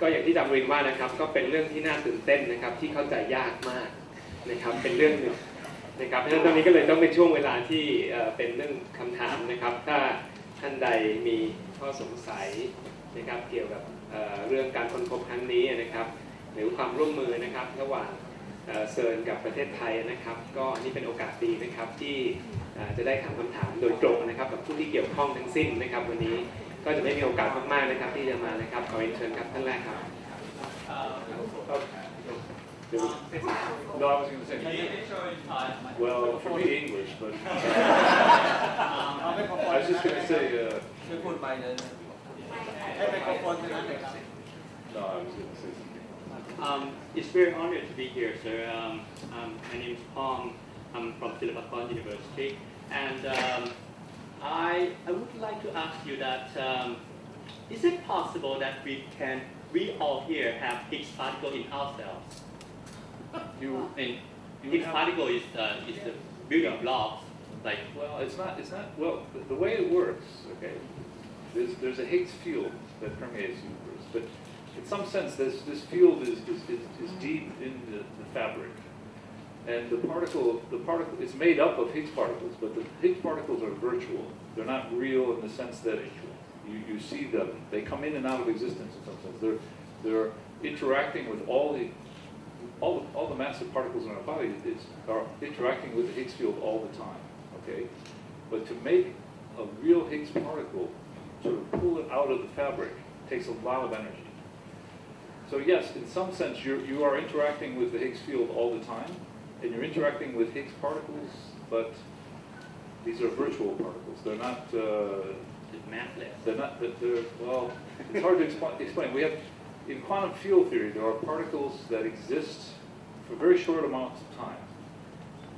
ก็อย่างที่จำเรียนว่านะครับก็เป็นเรื่องที่น่าตื่นเต้นนะครับที่เข้าใจยากมากนะครับเป็นเรื่องหนึ่งนะครับเพราะฉะนั้นตอนนี้ก็เลยต้องเป็นช่วงเวลาที่เป็นเรื่องคำถามนะครับถ้าท่านใดมีข้อสงสัยนะครับเกี่ยวกับเรื่องการค้นพบครั้งนี้นะครับหรือความร่วมมือนะครับระหว่างเซิร์นกับประเทศไทยนะครับก็นี่เป็นโอกาสดีนะครับที่จะได้ถามคำถามโดยตรงนะครับกับผู้ที่เกี่ยวข้องทั้งสิ้นนะครับวันนี้ก็จะไม่มีโอกาสมากๆนะครับที่จะมานะครับขอเชิญครับท่านแรกครับ No, I was going to say. Well, for me, English, but I was just going to say. No, I was going to say something. It's very honored to be here, sir. My name is Pong. I'm from Tithapa University, and I would like to ask you that is it possible that we all here have Higgs particle in ourselves? Higgs particle is the building blocks. Like well, it's not. Well, the way it works, okay. There's a Higgs field that permeates the universe, but in some sense, this field is deep in the fabric, and the particle is made up of Higgs particles, but the Higgs particles are virtual. They're not real in the sense that you see them. They come in and out of existence in some sense. They're interacting with all the massive particles in our body are interacting with the Higgs field all the time. Okay, but to make a real Higgs particle, sort of pull it out of the fabric, takes a lot of energy. So yes, in some sense, you are interacting with the Higgs field all the time, and you're interacting with Higgs particles, but these are virtual particles. They're not. They're not. Well, it's hard to explain. We have in quantum field theory, there are particles that exist for very short amounts of time.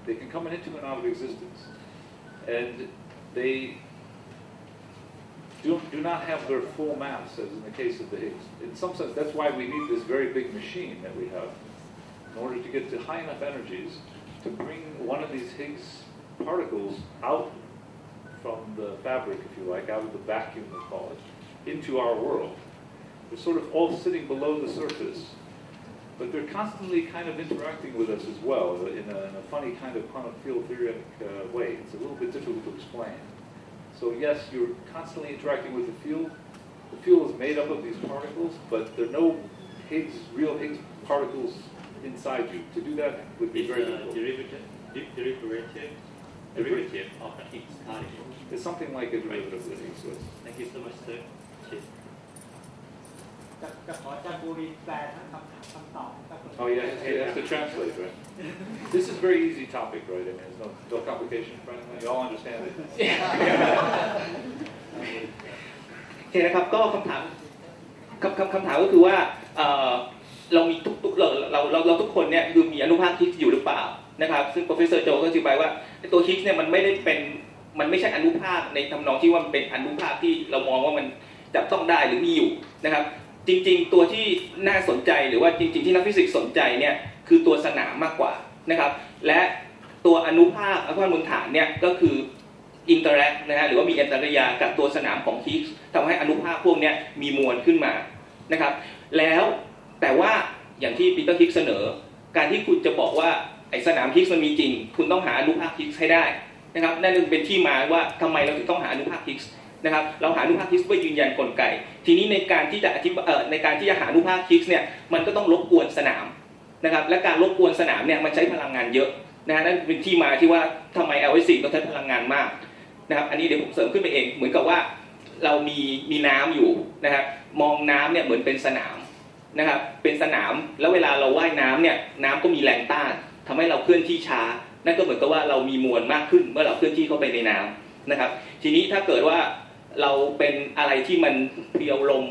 They can come into and out of existence, and they do not have their full mass, as in the case of the Higgs. In some sense, that's why we need this very big machine that we have, in order to get to high enough energies to bring one of these Higgs particles out from the fabric, if you like, out of the vacuum, we call it, into our world. They're sort of all sitting below the surface, but they're constantly kind of interacting with us as well in a funny kind of quantum field theoretic way. It's a little bit difficult to explain. So yes, you're constantly interacting with the field. The field is made up of these particles, but there are no real Higgs particles inside you. To do that would be very difficult. Derivative of the Higgs particle. It's something like a derivative of the Higgs. Yes. Thank you so much, sir. จะขออาจารย์บูรินทร์แปลทั้งคำถามคำตอบครับ Oh yeah, he has to translate, right? This is a very easy topic, right? I mean, there's no complication. You all understand it. โอเคนะครับก็คำถามก็คือว่าเรามีเราทุกคนเนี่ยคือมีอนุภาคฮิกส์อยู่หรือเปล่านะครับซึ่ง Professor โจก็อธิบายว่าตัวฮิกส์เนี่ยมันไม่ใช่อนุภาคในทำนองที่ว่ามันเป็นอนุภาคที่เรามองว่ามันจับต้องได้หรือมีอยู่นะครับจริงๆตัวที่น่าสนใจหรือว่าจริงๆที่นักฟิสิกส์สนใจเนี่ยคือตัวสนามมากกว่านะครับและตัวอนุภาคมูลฐานเนี่ยก็คืออินเตอร์แอคนะฮะหรือว่ามีปฏิกิริยากับตัวสนามของฮิกส์ทำให้อนุภาคพวกนี้มีมวลขึ้นมานะครับแล้วแต่ว่าอย่างที่ปีเตอร์ฮิกส์เสนอการที่คุณจะบอกว่าไอ้สนามฮิกส์มันมีจริงคุณต้องหาอนุภาคฮิกส์ให้ได้นะครับนั่นเป็นที่มาว่าทำไมเราถึงต้องหาอนุภาคฮิกส์นะครับเราหาอนุภาคฮิกส์เพื่อยืนยันกลไกทีนี้ในการที่จะหาอนุภาคฮิกส์เนี่ยมันก็ต้องรบกวนสนามนะครับและการรบกวนสนามเนี่ยมันใช้พลังงานเยอะนะฮะนั่นเป็นที่มาที่ว่าทำไม LHC ต้องใช้พลังงานมากนะครับอันนี้เดี๋ยวผมเสริมขึ้นไปเองเหมือนกับว่าเรามีน้ำอยู่นะครับมองน้ำเนี่ยเหมือนเป็นสนามนะครับเป็นสนามแล้วเวลาเราว่ายน้ำเนี่ยน้ำก็มีแรงต้านทำให้เราเคลื่อนที่ช้านั่นก็เหมือนกับว่าเรามีมวลมากขึ้นเมื่อเราเคลื่อนที่เข้าไปในน้ำนะครับทีนี้ถ้าเกิดว่าเราเป็นอะไรที่มันเพียวลม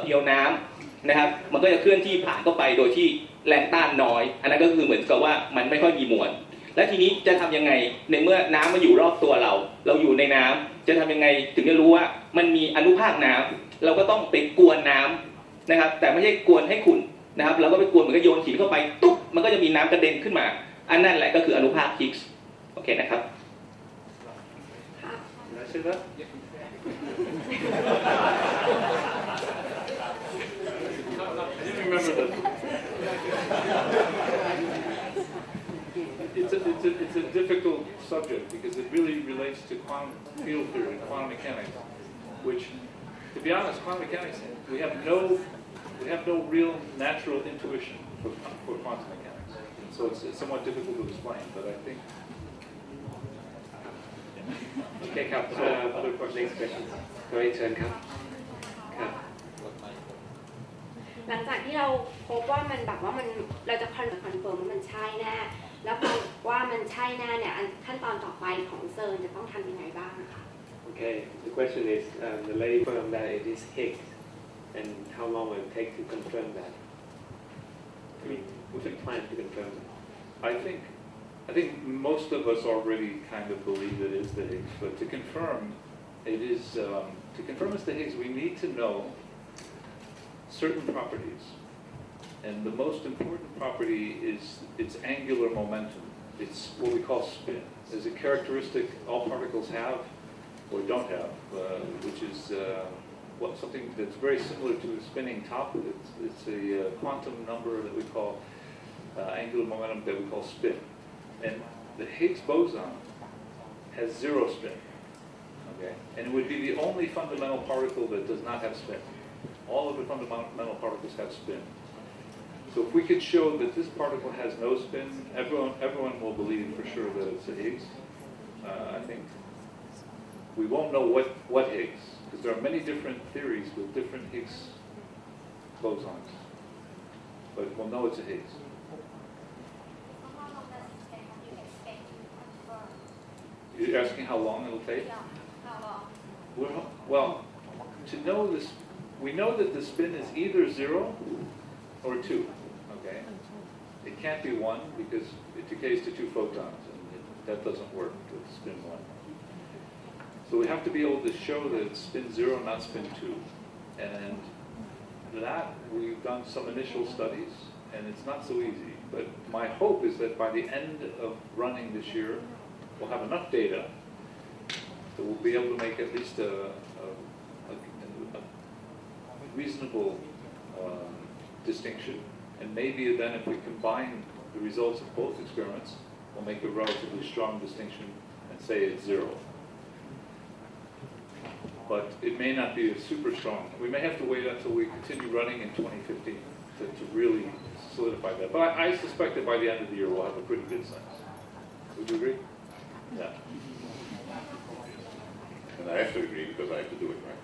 เพียวน้ำนะครับมันก็จะเคลื่อนที่ผ่านเข้าไปโดยที่แรงต้านน้อยอันนั้นก็คือเหมือนกับว่ามันไม่ค่อยมีมวลและทีนี้จะทำยังไงในเมื่อน้ำมาอยู่รอบตัวเราอยู่ในน้ำจะทำยังไงถึงจะรู้ว่ามันมีอนุภาคน้ำเราก็ต้องไปกวนน้ำนะครับแต่ไม่ใช่กวนให้ขุ่นนะครับเราก็ไปกวนเหมือนกับโยนหินเข้าไปตุ๊บมันก็จะมีน้ำกระเด็นขึ้นมาอันนั่นแหละก็คืออนุภาคฮิกส์โอเคนะครับใช่ไหม it's a difficult subject because it really relates to quantum field theory, quantum mechanics, which, to be honest, quantum mechanics, we have no real natural intuition for quantum mechanics. And so it's somewhat difficult to explain, but I think. Okay, ครับ other questions? Next question. ขอเชิญครับครับ หลังจากที่เราพบว่ามันแบบว่ามันเราจะคอนเฟิร์มว่ามันใช่แน่แล้วพอว่ามันใช่แน่เนี่ยขั้นตอนต่อไปของเซิร์นจะต้องทำยังไงบ้างคะ Okay, the question is the lady confirmed that it is Higgs, and how long will it take to confirm that? I mean, what's the plan to confirm that? I think most of us already kind of believe it is the Higgs, but to confirm it is to confirm it's the Higgs, we need to know certain properties, and the most important property is its angular momentum. It's what we call spin. There's a characteristic all particles have or don't have, which is something that's very similar to a spinning top. It's a quantum number that we call angular momentum that we call spin. And the Higgs boson has zero spin. Okay? And it would be the only fundamental particle that does not have spin. All of the fundamental particles have spin. So if we could show that this particle has no spin, everyone will believe for sure that it's a Higgs. I think we won't know what Higgs, because there are many different theories with different Higgs bosons. But we'll know it's a Higgs. You're asking how long it'll take? Yeah, how long? Well, to know this, we know that the spin is either 0 or 2, okay? It can't be 1 because it decays to 2 photons, and that doesn't work with spin 1. So we have to be able to show that it's spin 0, not spin 2. And that, we've done some initial studies, and it's not so easy. But my hope is that by the end of running this year, we'll have enough data that we'll be able to make at least a reasonable distinction. And maybe then if we combine the results of both experiments, we'll make a relatively strong distinction and say it's 0. But it may not be super strong. We may have to wait until we continue running in 2015 to really solidify that. But I suspect that by the end of the year we'll have a pretty good sense. Would you agree? Yeah. And I have to agree because I have to do it, right?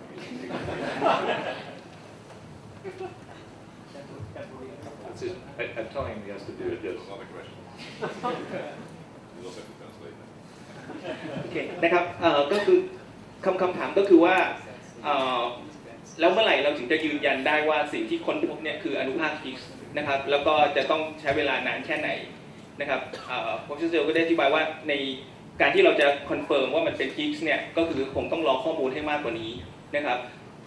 That's it. I'm telling him he has to do it, yes. That's not a question. You don't have to translate that. โอเคนะครับก็คือคำถามก็คือว่าแล้วเมื่อไหร่เราถึงจะยืนยันได้ว่าสิ่งที่ค้นพบเนี่ยคืออนุภาคฮิกส์นะครับแล้วก็จะต้องใช้เวลานานแค่ไหนนะครับโปรเฟสเซอร์ก็ได้อธิบายว่าในการที่เราจะคอนเฟิร์มว่ามันเป็นฮิกส์เนี่ยก็คือคงต้องรอข้อมูลให้มากกว่านี้นะครับ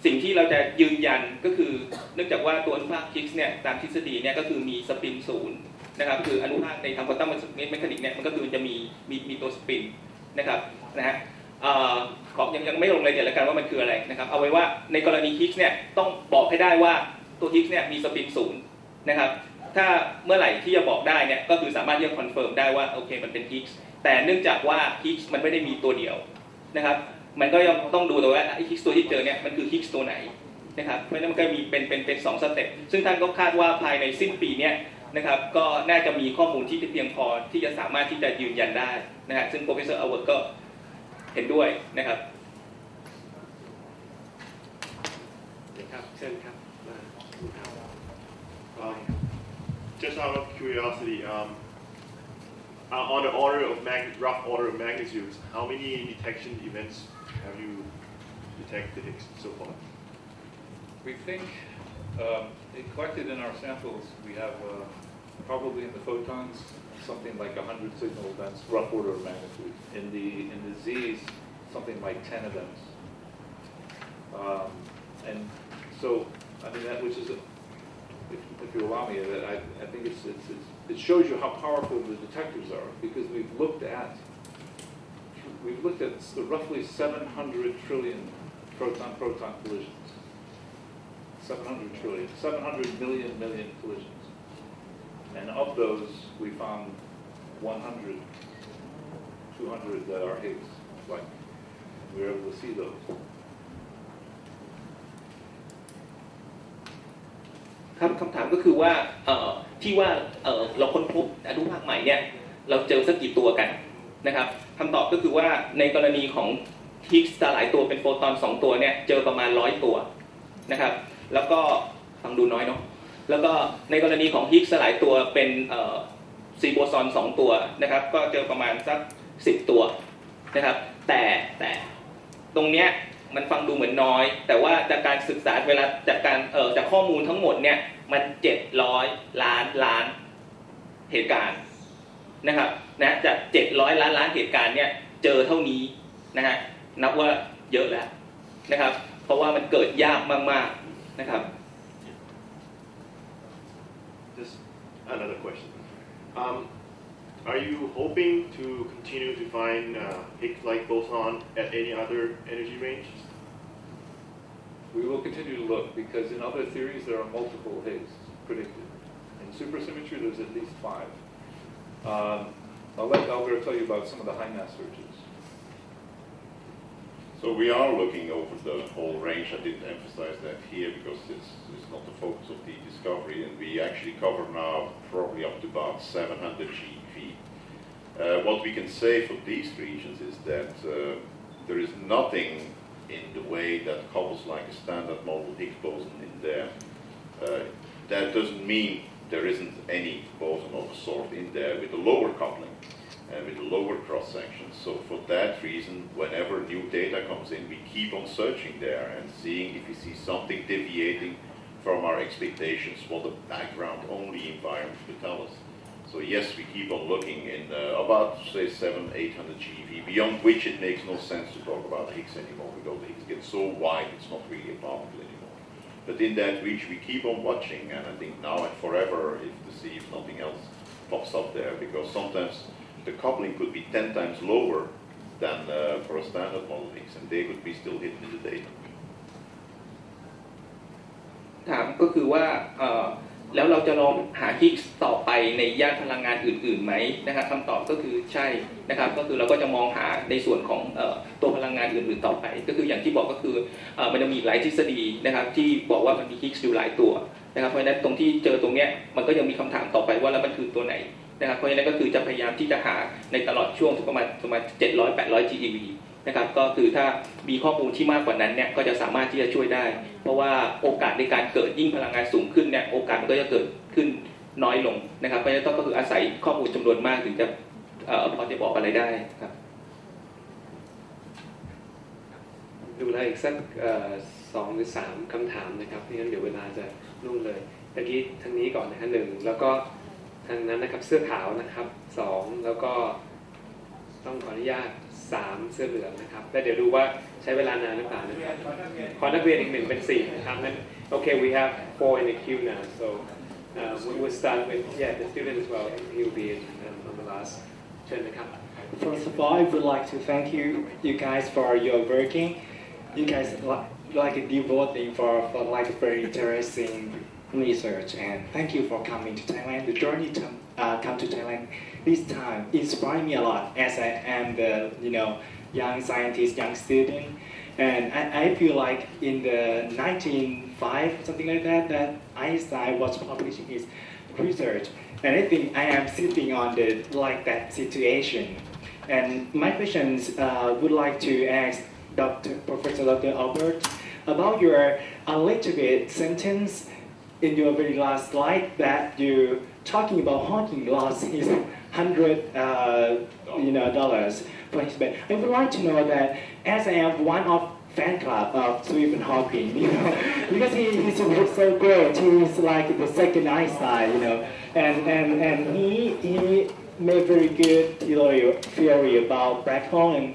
สิ่งที่เราจะยืนยันก็คือเนื่องจากว่าตัวอนุภาคฮิกส์เนี่ยตามทฤษฎีเนี่ยก็คือมีสปิน0นะครับคืออนุภาคในทางควอนตัมเมคานิกส์เนี่ยมันก็คือจะมีตัวสปินนะครับนะฮะขอยังไม่ลงรายละเอียดแล้วกันว่ามันคืออะไรนะครับเอาไว้ว่าในกรณีฮิกส์เนี่ยต้องบอกให้ได้ว่าตัวฮิกส์เนี่ยมีสปิน0นะครับถ้าเมื่อไหร่ที่จะบอกได้เนี่ยก็คือสามารถที่จะคอนเฟิร์มได้ว่าโอเคมันเป็นฮิกส์แต่เนื่องจากว่าฮิกส์มันไม่ได้มีตัวเดียวนะครับมันก็ยังต้องดูตัวว่าไอ้ฮิกส์ตัวที่เจอเนี่ยมันคือฮิกส์ตัวไหนนะครับเพราะฉะนั้นมันก็มีเป็น2สเต็ปซึ่งท่านก็คาดว่าภายในสิ้นปีเนี้ยนะครับก็น่าจะมีข้อมูลที่เพียงพอที่จะสามารถที่จะยืนยันได้นะฮะซึ่งโปรเฟสเซอร์อเวิร์ดก็เห็นด้วยนะครับครับเชิญครับมาดูครับ Just out of curiosity, on the rough order of magnitudes, how many detection events have you detected so far? We think collected in our samples, we have probably in the photons something like 100 signal events, rough order of magnitude. In the Z's, something like 10 events. And so, I mean, that which is, if you allow me, I think it shows you how powerful the detectors are because we've looked at roughly 700 trillion proton-proton collisions. 700 trillion, 700 million collisions. And of those, we found 100 200 that are Higgs. Like, we're able to see those. ครับคำถามก็คือว่าที่ว่าเราค้นพบอนุภาคใหม่เนี่ยเราเจอสักกี่ตัวกันนะครับคำตอบก็คือว่าในกรณีของฮิกส์สลายตัวเป็นโฟตอน2ตัวเนี่ยเจอประมาณ100ตัวนะครับแล้วก็ฟังดูน้อยเนาะแล้วก็ในกรณีของฮิกส์สลายตัวเป็นซีโบซอน2ตัวนะครับก็เจอประมาณสัก10ตัวนะครับแต่ตรงเนี้ยมันฟังดูเหมือนน้อยแต่ว่าจากการศึกษาเวลาจากข้อมูลทั้งหมดเนี่ยมัน700ล้านเหตุการณ์นะครับนะจาก700ล้านเหตุการณ์เนี่ยเจอเท่านี้นะฮะนับว่าเยอะแล้วนะครับเพราะว่ามันเกิดยากมากๆนะครับ Just another question. Are you hoping to continue to find Higgs-like boson at any other energy range? We will continue to look because in other theories there are multiple Higgs predicted. In supersymmetry there's at least 5. I'll let Albert tell you about some of the high mass searches. So we are looking over the whole range. I didn't emphasize that here because this is not the focus of the discovery, and we actually cover now probably up to about 700 GeV. What we can say for these regions is that there is nothing in the way that couples like a standard model Higgs boson in there. That doesn't mean there isn't any boson of a sort in there with a lower coupling and with a lower cross-section. So for that reason, whenever new data comes in, we keep on searching there and seeing if we see something deviating from our expectations, what the background-only environment will tell us. So yes, we keep on looking in about, say, 700-800 GeV, beyond which it makes no sense to talk about Higgs anymore, because the Higgs gets so wide, it's not really a particle anymore. But in that reach, we keep on watching, and I think now and forever, to see if nothing else pops up there, because sometimes the coupling could be 10 times lower than for a standard model Higgs, and they could be still hidden in the data. ถามก็คือว่าแล้วเราจะลองหาฮิกส์ต่อไปในย่านพลังงานอื่นๆไหมนะครับคำตอบก็คือใช่นะครับก็คือเราก็จะมองหาในส่วนของตัวพลังงานอื่นๆต่อไปก็คืออย่างที่บอกก็คือมันจะมีหลายทฤษฎีนะครับที่บอกว่ามันมีฮิกส์อยู่หลายตัวนะครับเพราะฉะนั้นตรงที่เจอตรงเนี้ยมันก็ยังมีคำถามต่อไปว่าแล้วมันคือตัวไหนนะครับเพราะฉะนั้นก็คือจะพยายามที่จะหาในตลอดช่วงประมาณ700-800 GeV นะครับก็คือถ้ามีข้อมูลที่มากกว่านั้นเนี่ยก็จะสามารถที่จะช่วยได้เพราะว่าโอกาสในการเกิดยิ่งพลังงานสูงขึ้นเนี่ยโอกาสมันก็จะเกิดขึ้นน้อยลงนะครับเพราะฉะนั้นก็คืออาศัยข้อมูลจำนวนมากถึงจะพอจะบอกอะไรได้ครับดูแลอีกสัก2 หรือ 3คำถามนะครับไม่งั้นเดี๋ยวเวลาจะล่วงเลยตะกี้ทางนี้ก่อนนะครับ1แล้วก็ทางนั้นนะครับเสื้อขาวนะครับ2แล้วก็ต้องขออนุญาต3เสื้อเหลืองนะครับแล้วเดี๋ยวดูว่าใช้เวลานานหรือเปล่านะครับขอนักเรียนอีก1เป็น4นะครับนั้น Okay we have 4 in the queue now so we will start with the student as well he will be on the last เชิญนะครับ First of all, I would like to thank you guys for your working. You guys like devoting for like very interesting research, and thank you for coming to Thailand. The journey to come to Thailand this time inspired me a lot, as I am the young scientist, young student, and I feel like in the 1905 something like that Einstein was publishing his research, and I think I am sitting on that situation. And my questions would like to ask Professor Dr. Albert about your alleged sentence in your very last slide that you talking about Hawking lost his $100 for his bet. I would like to know that as I am one of fan club of Stephen Hawking, because he's so great. He's like the second Einstein, and he made very good theory about black hole and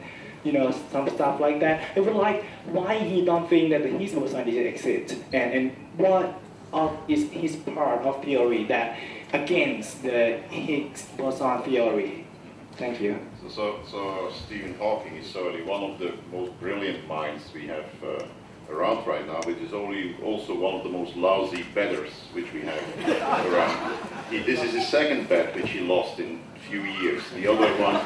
some stuff like that. I would like why he don't think that the Higgs boson exists, and what is his part of theory that against the Higgs boson theory. Thank you. So Stephen Hawking is certainly one of the most brilliant minds we have around right now, which is also one of the most lousy bettors which we have around. This is his second bet, which he lost in few years. The other one,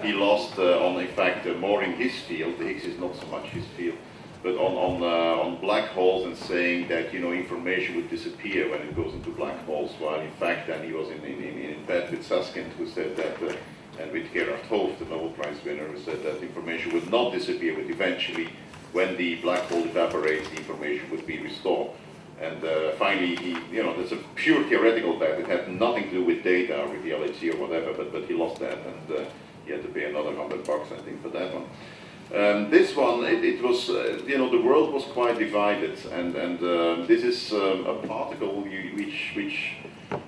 he lost on, in fact, more in his field. The Higgs is not so much his field, but on black holes and saying that information would disappear when it goes into black holes. While in fact, then he was in bed with Susskind, who said that, and with Gerhard Hoof, the Nobel Prize winner, who said that information would not disappear, but eventually, when the black hole evaporates, the information would be restored. And finally, that's a pure theoretical bet. It had nothing to do with data or with the LHC or whatever, but he lost that, and he had to pay another $100, I think, for that one. This one, it was, the world was quite divided, and this is a particle which,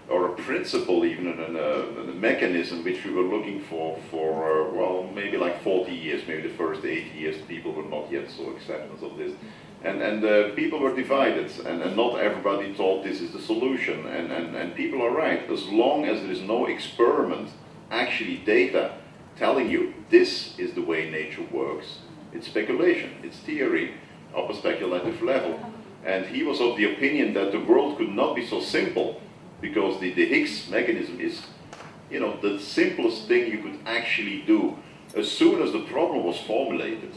or a principle even, a mechanism which we were looking for well, maybe like 40 years, maybe the first 8 years, people were not yet so acceptance of this. And people were divided, and not everybody thought this is the solution, and people are right. As long as there is no experiment, actually data, telling you this is the way nature works. It's speculation, it's theory of a speculative level. And he was of the opinion that the world could not be so simple, because the Higgs mechanism is, the simplest thing you could actually do. As soon as the problem was formulated,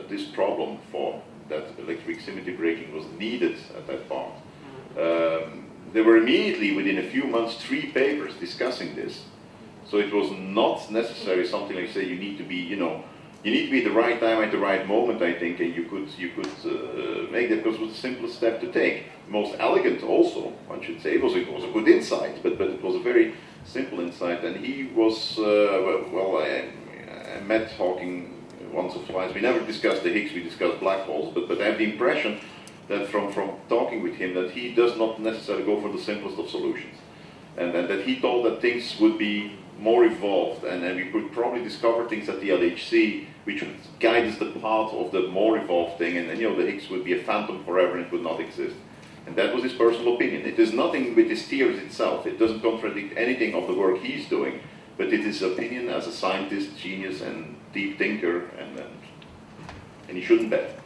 this problem for that electric symmetry breaking was needed at that part. There were immediately, within a few months, 3 papers discussing this. So it was not necessarily something like, say, you need to be, you need to be at the right time at the right moment, I think, and you could make that, because it was the simplest step to take. Most elegant also, one should say. It was a good insight, but it was a very simple insight, and he was, I met Hawking once or twice. We never discussed the Higgs, we discussed black holes, but I have the impression that from talking with him that he does not necessarily go for the simplest of solutions. And that he thought that things would be more evolved, and we could probably discover things at the LHC which would guide us the path of the more evolved thing, and the Higgs would be a phantom forever and it would not exist. And that was his personal opinion. It is nothing with his theories itself. It doesn't contradict anything of the work he's doing, but it is his opinion as a scientist, genius, and deep thinker, and he shouldn't bet.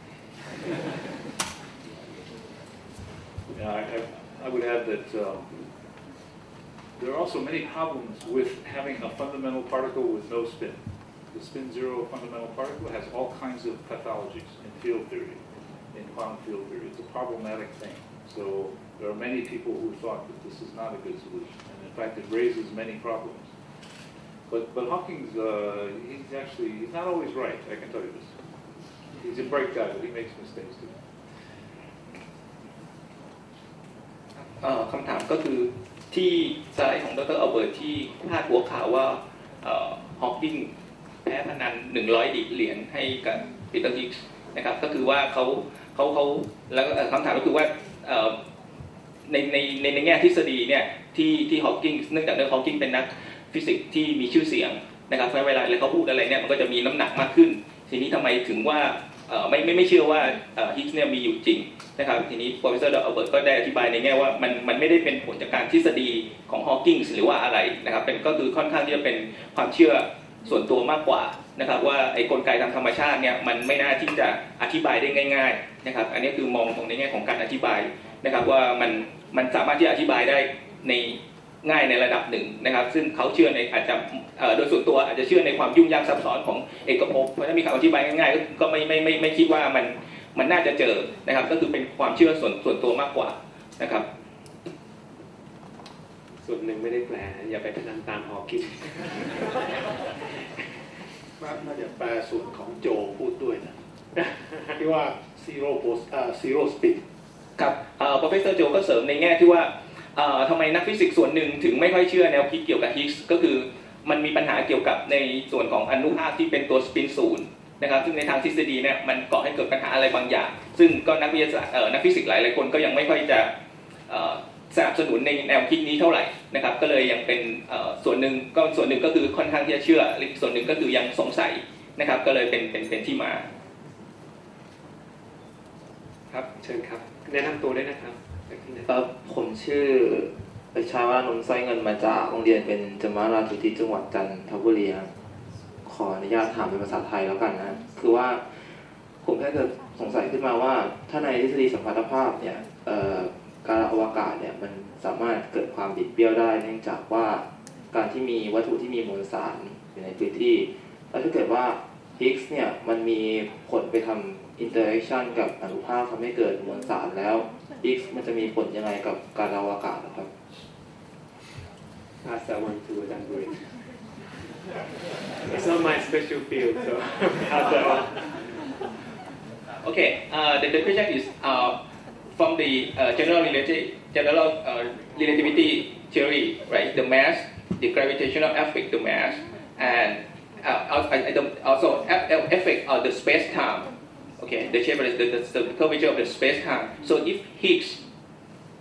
Yeah, I would add that there are also many problems with having a fundamental particle with no spin. The spin zero fundamental particle has all kinds of pathologies in field theory, in quantum field theory. It's a problematic thing. So there are many people who thought that this is not a good solution, and in fact it raises many problems. But Hawking's, he's not always right, I can tell you this. He's a bright guy, but he makes mistakes too. คำถามก็คือที่สไลด์ของดร.อัลเบิร์ตที่พาดหัวข่าวว่าฮอว์กิงแพ้พนัน100 เหรียญให้กับปีเตอร์ฮิกส์นะครับก็คือว่าเขาแล้วคำถามก็คือว่าในแง่ทฤษฎีเนี่ยที่ฮอว์กิงเนื่องจากฮอว์กิงเป็นนักฟิสิกส์ที่มีชื่อเสียงนะครับเวลาเขาพูดอะไรเนี่ยมันก็จะมีน้ำหนักมากขึ้นทีนี้ทำไมถึงว่าไม่เชื่อว่าฮิกส์เนี่ยมีอยู่จริงนะครับทีนี้ Professor อัลเบิร์ตก็ได้อธิบายในแง่ว่ามันไม่ได้เป็นผลจากการทฤษฎีของฮอว์กิงส์หรือว่าอะไรนะครับก็คือค่อนข้างที่จะเป็นความเชื่อส่วนตัวมากกว่านะครับว่าไอ้กลไกทางธรรมชาติเนี่ยมันไม่น่าที่จะอธิบายได้ง่ายๆนะครับอันนี้คือมองในแง่ของการอธิบายนะครับว่ามันสามารถที่จะอธิบายได้ในง่ายในระดับหนึ่งนะครับซึ่งเขาเชื่อในอาจจะโดยส่วนตัวอาจจะเชื่อในความยุ่งยากซับซ้อนของเอกภพเพราะถ้ามีคำอธิบายง่ายๆก็ไม่คิดว่ามันน่าจะเจอนะครับก็คือเป็นความเชื่อส่วนตัวมากกว่านะครับส่วนหนึ่งไม่ได้แปลอย่าไปพนันตามฮอว์กิงน่าจะแปลส่วนของโจพูดด้วยนะที่ว่า zero spin ครับ Professor โจก็เสริมในแง่ที่ว่าทำไมนักฟิสิกส์ส่วนหนึ่งถึงไม่ค่อยเชื่อแนวคิดเกี่ยวกับฮิกส์ก็คือมันมีปัญหาเกี่ยวกับในส่วนของอนุภาคที่เป็นตัวสปินศูนย์นะครับซึ่งในทางทฤษฎีเนี่ยมันก่อให้เกิดปัญหาอะไรบางอย่างซึ่งก็นักวิทยาศาสตร์นักฟิสิกส์หลายคนก็ยังไม่ค่อยจะสนับสนุนในแนวคิดนี้เท่าไหร่นะครับก็เลยยังเป็นส่วนหนึ่งก็คือค่อนข้างที่จะเชื่ออีกส่วนหนึ่งก็คือยังสงสัยนะครับก็เลยเป็นที่มาครับเชิญครับแนะนำตัวได้นะครับผมชื่อชาวานนท์สร้อยเงินมาจากโรงเรียนเป็นจมาราธุที่จังหวัดจันทบุรีครับขออนุญาตถามเป็นภาษาไทยแล้วกันนะคือว่าผมแค่เกิดสงสัยขึ้นมาว่าถ้าในทฤษฎีสัมพัทธภาพเนี่ยการอวกาศเนี่ยมันสามารถเกิดความบิดเบี้ยวได้เนื่องจากว่า การที่มีวัตถุที่มีมวลสารอยู่ในพื้นที่แล้วถ้าเกิดว่าฮิกส์เนี่ยมันมีผลไปทำอินเตอร์แอคชันกับอนุภาคทำให้เกิดมวลสารแล้วฮิกส์มันจะมีผลยังไงกับการอวกาศนะครับ Pass that one to Danbury. It's not my special field, so pass that one. Okay, the question is from the general relativity theory, right? The mass, the gravitational effect, the mass, and also effect of the space-time. Okay, the shape of the curvature of the space-time. So if Higgs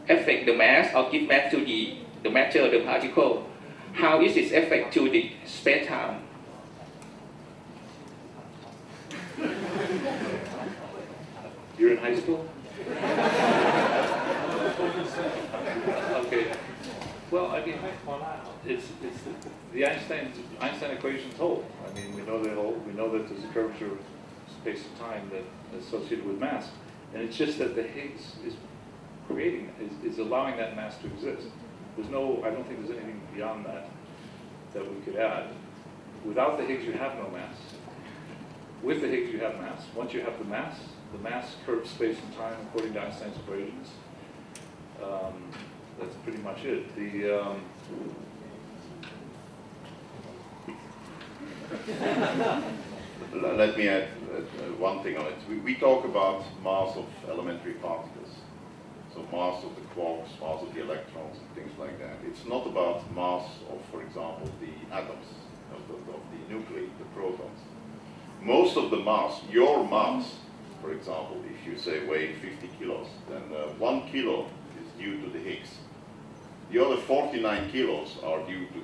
affect the mass or give mass to the matter, the particle, how is its effect to the space-time? You're in high school? Okay. Well, I mean, it's the Einstein equations hold. I mean, we know they hold. We know that there's a curvature of space and time that is associated with mass, and it's just that the Higgs is allowing that mass to exist. I don't think there's anything beyond that we could add. Without the Higgs, you have no mass. With the Higgs, you have mass. Once you have the mass curves space and time according to Einstein's equations. That's pretty much it. Let me add one thing on it. We talk about mass of elementary particles. So mass of the quarks, mass of the electrons, and things like that. It's not about mass of, for example, the atoms, of the nuclei, the protons. Most of the mass, your mass, for example, if you say weigh 50 kilos, then 1 kilo is due to the Higgs. The other 49 kilos are due to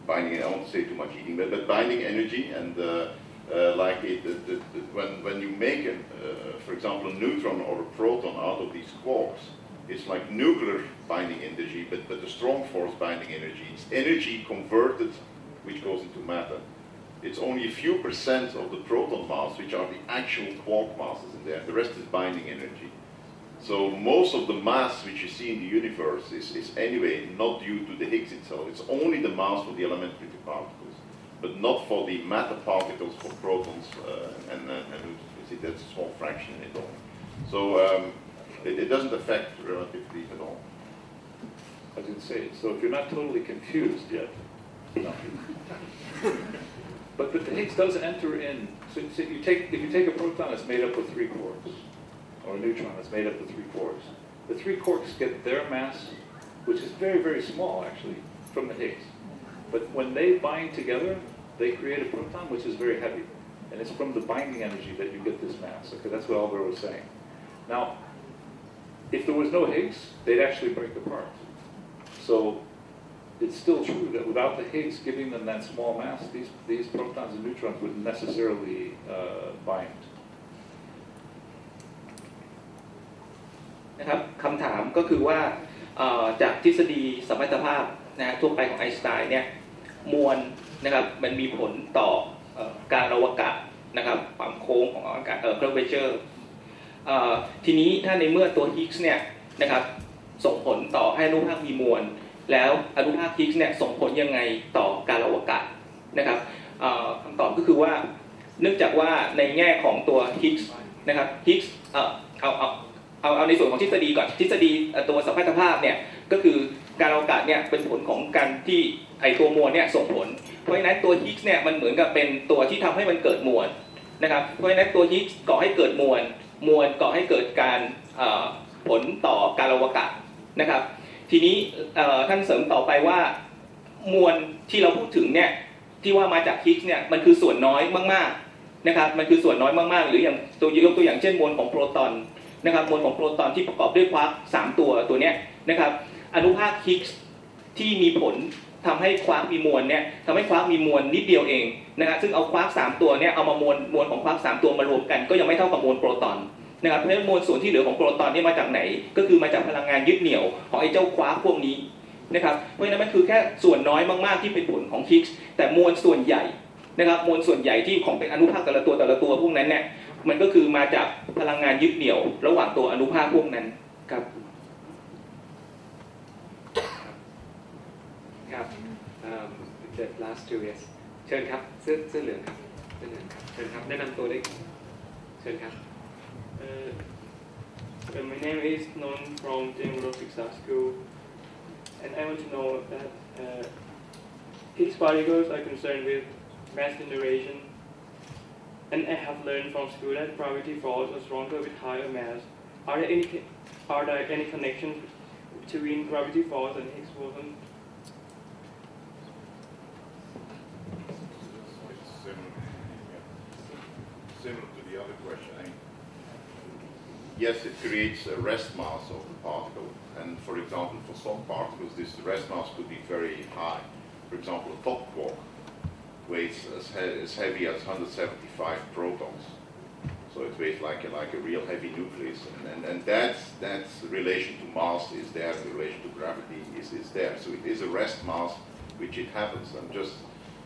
binding, I won't say too much eating, but binding energy and when you make, for example, a neutron or a proton out of these quarks, it's like nuclear binding energy, but the strong force binding energy. It's energy converted, which goes into matter. It's only a few percent of the proton mass, which are the actual quark masses in there. The rest is binding energy. So most of the mass which you see in the universe is anyway not due to the Higgs itself. It's only the mass for the elementary particles, but not for the matter particles, for protons and you see that's a small fraction in it all. So it doesn't affect relativity at all. I didn't say it. So if you're not totally confused yet, no. But the Higgs does enter in. So if you take a proton that's made up of 3 quarks, or a neutron that's made up of 3 quarks, the 3 quarks get their mass, which is very, very small actually, from the Higgs. But when they bind together, they create a proton which is very heavy. And it's from the binding energy that you get this mass. Okay, that's what Albert was saying. Now, if there was no Higgs, they'd actually break apart. So it's still true that without the Higgs giving them that small mass, these protons and neutrons wouldn't necessarily bind. นะครับคำถามก็คือว่าจากทฤษฎีสัมพัทธภาพนะทั่วไปของไอน์สไตน์เนี่ยมวลนะครับมันมีผลต่อการอวกาศนะครับความโค้งของอากาศcurvature ทีนี้ถ้าในเมื่อตัว Higgs เนี่ยนะครับส่งผลต่อให้อนุภาคมีมวลแล้วอนุภาค Higgs เนี่ยส่งผลยังไงต่อการอวกาศนะครับคำตอบก็คือว่าเนื่องจากว่าในแง่ของตัว Higgs นะครับ Higgs เอาในส่วนของทฤษฎีก่อนทฤษฎีตัวสัมพัทธภาพเนี่ยก็คือการอวกาศเนี่ยเป็นผลของการที่ไอตัวมวลเนี่ยส่งผลเพราะฉะนั้นตัว Higgs เนี่ยมันเหมือนกับเป็นตัวที่ทำให้มันเกิดมวลนะครับเพราะฉะนั้นตัว Higgs ก่อให้เกิดมวลก่อให้เกิดการผลต่อการอวกาศนะครับทีนี้ท่านเสริมต่อไปว่ามวลที่เราพูดถึงเนี่ยที่ว่ามาจาก Higgs เนี่ยมันคือส่วนน้อยมากๆนะครับมันคือส่วนน้อยมากๆหรืออย่างยกตัวอย่างเช่นมวลของโปรตอนนะครับมวลของโปรตอนที่ประกอบด้วยควาร์ก3ตัวเนี้ยนะครับอนุภาค Higgs ที่มีผลทำให้ควาร์กมีมวลเนี่ยทำให้ควาร์กมีมวลนิดเดียวเองนะครับซึ่งเอาควาร์ก3ตัวเนี่ยเอามามวลของควาร์ก3ตัวมารวมกันก็ยังไม่เท่ากับมวลโปรตอนนะครับเพราะฉะนั้นมวลส่วนที่เหลือของโปรตอนนี่มาจากไหนก็คือมาจากพลังงานยึดเหนี่ยวของไอ้เจ้าควาร์กพวกนี้นะครับเพราะฉะนั้นมันคือแค่ส่วนน้อยมากๆที่เป็นผลของ Higgs แต่มวลส่วนใหญ่นะครับมวลส่วนใหญ่ที่ของเป็นอนุภาคแต่ละตัวพวกนั้นเนี่ยมันก็คือมาจากพลังงานยึดเหนี่ยวระหว่างตัวอนุภาคพวกนั้นครับ ครับ ครับ the last 2 years เชิญครับเสื้อเหลืองครับเสื้อเหลืองครับเชิญครับแนะนำตัวได้เชิญครับ My name is Non from the University School, and I want to know that Higgs particles are concerned with mass generation, and I have learned from school that gravity force are stronger with higher mass. Are there any connections between gravity force and Higgs boson? Similar to the other question. Yes, it creates a rest mass of the particle, and for example, for some particles, this rest mass could be very high. For example, a top quark weighs as heavy as 175 protons, so it weighs like a real heavy nucleus, and that's relation to mass is there, the relation to gravity is there. So it is a rest mass, which it happens, and just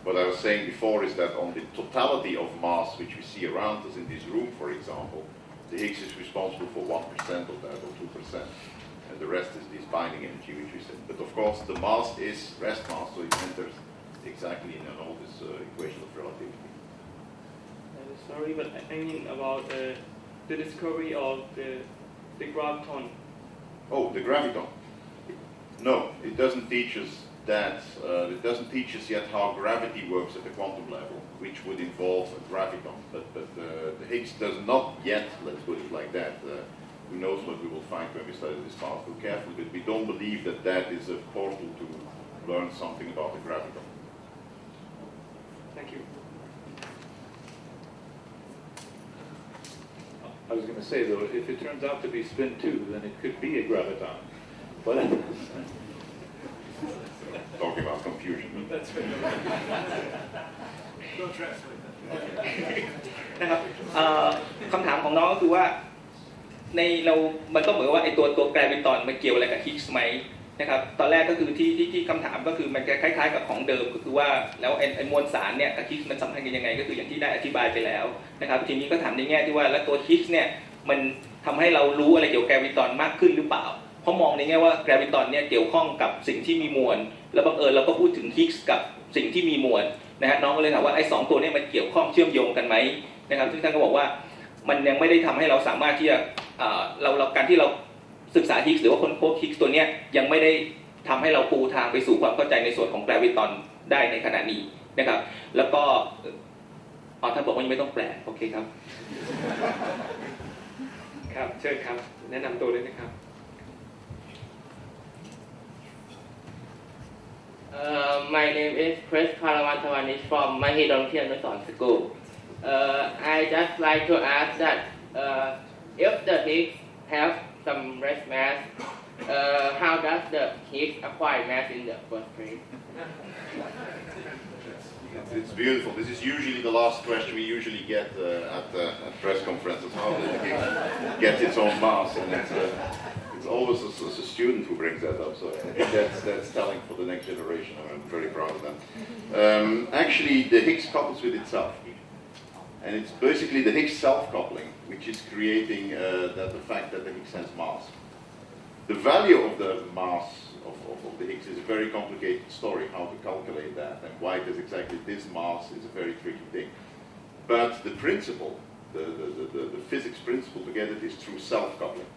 what I was saying before is that on the totality of mass which we see around us in this room, for example, the Higgs is responsible for 1% of that, or 2%, and the rest is this binding energy which we said. But of course, the mass is rest mass, so it enters exactly in all this equation of relativity. Sorry, but I mean about the discovery of the graviton. Oh, the graviton. No, it doesn't teach us that. It doesn't teach us yet how gravity works at the quantum level, which would involve a graviton. But the Higgs does not yet, let's put it like that. Who knows what we will find when we study this particle carefully, but we don't believe that that is a portal to learn something about the graviton. Thank you. I was going to say, though, if it turns out to be spin 2, then it could be a graviton. But talking about confusion. That's right. Don't translate that. นะครับคำถามของน้องก็คือว่ามันก็เหมือนว่าไอตัวแกรวิตอนมันเกี่ยวอะไรกับฮิกส์ไหมนะครับตอนแรกก็คือที่คำถามก็คือมันคล้ายๆกับของเดิมก็คือว่าแล้วไอมวลสารเนี่ยกับฮิกส์มันสัมพันธ์กันยังไงก็คืออย่างที่ได้อธิบายไปแล้วนะครับทีนี้ก็ถามในแง่ที่ว่าแล้วตัวฮิกส์เนี่ยมันทำให้เรารู้อะไรเกี่ยวกับแกรวิตอนมากขึ้นหรือเปล่าเพราะมองในแง่ว่าแกรวิตอนเนี่ยเกี่ยวข้องกับสิ่งที่มีมวลแล้วบังเอิญเราก็พูดถึงฮิกส์กับสิ่งที่มีมวลนะฮะน้องก็เลยถามว่าไอ้2ตัวนี้มันเกี่ยวข้องเชื่อมโยงกันไหมนะครับซึ่งท่านก็บอกว่ามันยังไม่ได้ทำให้เราสามารถที่จะการที่เราศึกษาฮิกส์หรือว่าค้นพบฮิกส์ตัวนี้ยังไม่ได้ทำให้เราปูทางไปสู่ความเข้าใจในส่วนของแกรวิตอนได้ในขณะนี้นะครับแล้วก็ท่านบอกว่ายังไม่ต้องแปลโอเคครับครับเชิญครับแนะนำตัวด้วยนะครับMy name is Chris Karamantawanish from Mahidol Mission School. I just like to ask that if the Higgs have some rest mass, how does the Higgs acquire mass in the first place? It's beautiful. This is usually the last question we usually get at press conferences. How does the Higgs get its own mass? And it's always a student who brings that up. So I think that's telling for the next generation. I'm very proud of that. Actually, the Higgs couples with itself. And it's basically the Higgs self-coupling which is creating the fact that the Higgs has mass. The value of the mass of the Higgs is a very complicated story, how to calculate that, and why it is exactly this mass is a very tricky thing. But the principle, the physics principle to get it is through self-coupling.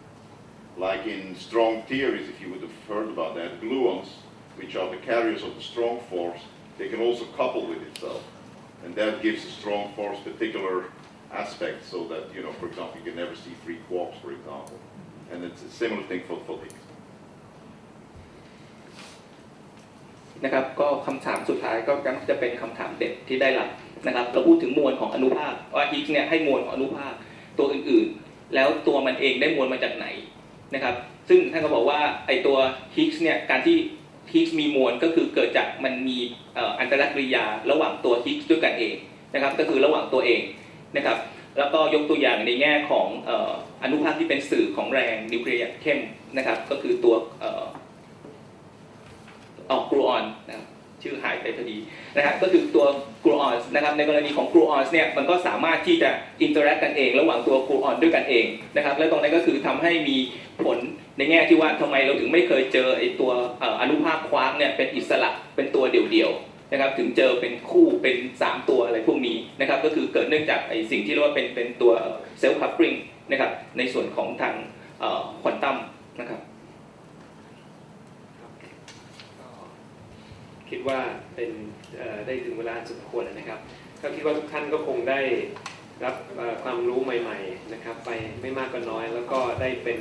Like in strong theories, if you would have heard about that, gluons, which are the carriers of the strong force, they can also couple with itself. And that gives a strong force particular aspect, so that, you know, for example, you can never see free quarks, for example. And it's a similar thing for Higgs. นะครับก็คำถามสุดท้ายก็จะเป็นคำถามเด็ดที่ได้รับนะครับเราพูดถึงมวลของอนุภาคว่าฮิกส์เนี่ยให้มวลของอนุภาคตัวอื่นๆแล้วตัวมันเองได้มวลมาจากไหนนะครับซึ่งท่านก็บอกว่าไอตัวฮิกส์เนี่ยการที่ฮิกส์มีมวลก็คือเกิดจากมันมีอันตรกิริยาระหว่างตัวฮิกส์ด้วยกันเองนะครับก็คือระหว่างตัวเองนะครับแล้วก็ยกตัวอย่างในแง่ของอนุภาคที่เป็นสื่อของแรงนิวเคลียร์เข้มนะครับก็คือตัวกลูออนนะครับชื่อหายไปพอดีนะครับก็คือตัวกลูออนนะครับในกรณีของกลูออนเนี่ยมันก็สามารถที่จะอินเตอร์แอคกันเองระหว่างตัวกลูออนด้วยกันเองนะครับและตรงนั้นก็คือทำให้มีผล ในแง่ที่ว่าทำไมเราถึงไม่เคยเจอไอ้ตัวอนุภาคควาร์กเนี่ยเป็นอิสระเป็นตัวเดี่ยวๆนะครับถึงเจอเป็นคู่เป็น3ตัวอะไรพวกนี้นะครับก็คือเกิดเนื่องจากไอ้สิ่งที่เรียกว่าเป็นตัวเซลล์คัพปริงนะครับในส่วนของทางควอนตัมนะครับคิดว่าเป็นได้ถึงเวลาสมควรแล้วนะครับก็คิดว่าทุกท่านก็คงได้รับความรู้ใหม่ๆนะครับไปไม่มากก็น้อยแล้วก็ได้เป็น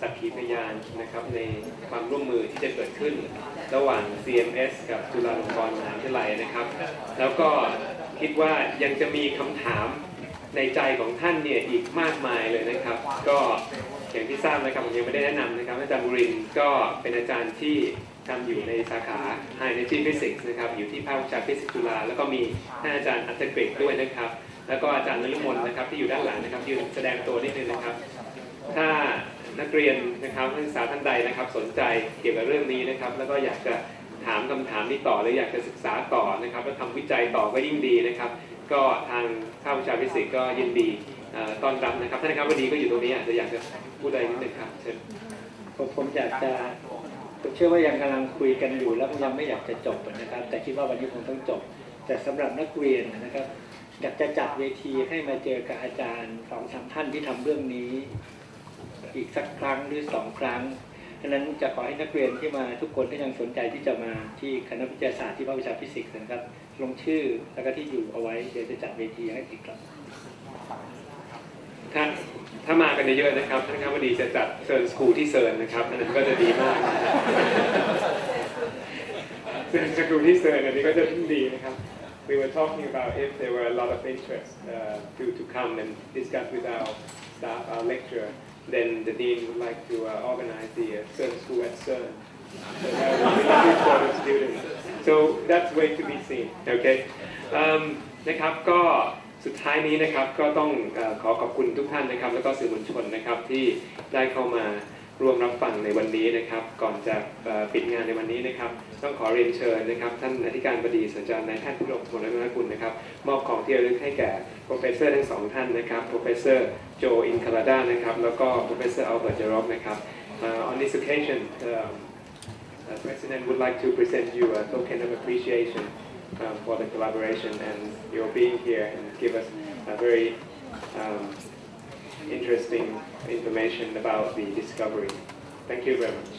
สักขีพยานนะครับในความร่วมมือที่จะเกิดขึ้นระหว่าง CMS กับจุฬาลงกรณ์มหาวิทยาลัยนะครับแล้วก็คิดว่ายังจะมีคำถามในใจของท่านเนี่ยอีกมากมายเลยนะครับก็อย่างที่ทราบนะครับผมยังไม่ได้แนะนำนะครับอาจารย์บุรินทร์ก็เป็นอาจารย์ที่ทำอยู่ในสาขา High Energy Physics นะครับอยู่ที่ภาควิชาฟิสิกส์จุฬาแล้วก็มีท่านอาจารย์อัตเกรกด้วยนะครับแล้วก็อาจารย์นฤมลนะครับที่อยู่ด้านหลังนะครับยืนแสดงตัวนิดนึงนะครับถ้านักเรียนนะครับนักศึกษาท่านใดนะครับสนใจเกี่ยวกับเรื่องนี้นะครับแล้วก็อยากจะถามคำถามนี้ต่อหรืออยากจะศึกษาต่อนะครับแล้วทำวิจัยต่อก็ยิ่งดีนะครับก็ทางภาควิชาฟิสิกส์ก็ยินดีต้อนรับนะครับท่านนะครับวันนี้ก็อยู่ตรงนี้อาจจะอยากจะพูดอะไรนิดนึงครับเชิญผมอยากจะผมเชื่อว่ายังกำลังคุยกันอยู่แล้วยังไม่อยากจะจบนะครับแต่คิดว่าวันนี้คงต้องจบแต่สำหรับนักเรียนนะครับอยากจะจัดเวทีให้มาเจอกับอาจารย์2-3 ท่านที่ทำเรื่องนี้อีกสักครั้งหรือ2 ครั้งฉะนั้นจะขอให้นักเรียนที่มาทุกคนที่ยังสนใจที่จะมาที่คณะวิทยาศาสตร์ที่ภาควิชาฟิสิกส์นะครับลงชื่อแล้วก็ที่อยู่เอาไว้เดี๋ยวจะจัดเวทีให้อีกครับถ้ามากันเยอะๆนะครับท่านคณบดีจะจัดเซิร์นสคูลที่เซิร์นนะครับอันนั้นก็จะดีมากเซิร์นสคูลที่เซิร์นอันนี้ก็จะดีนะครับ We were talking about if there were a lot of interest to come and discuss with our staff, our lecturer, then the dean would like to organize the CERN school at CERN. So that would be lovely for the students. So that's way to be seen. Okay. นะครับก็สุดท้ายนี้นะครับก็ต้องขอขอบคุณทุกท่านนะครับแล้วก็สื่อมวลชนนะครับที่ได้เข้ามาร่วมรับฟังในวันนี้นะครับก่อนจะปิดงานในวันนี้นะครับต้องขอเรียนเชิญนะครับท่านอธิการบดีศาสตราจารย์นายแพทย์พิรม พลรัตนกุลนะครับมอบของที่ระลึกให้แก่ Professor ทั้ง2ท่านนะครับ Professor Joe Incalada นะครับแล้วก็ Professor Albert Jarov นะครับ On this occasion the President would like to present you a token of appreciation for the collaboration and your being here and give us a very interesting information about the discovery. Thank you very much.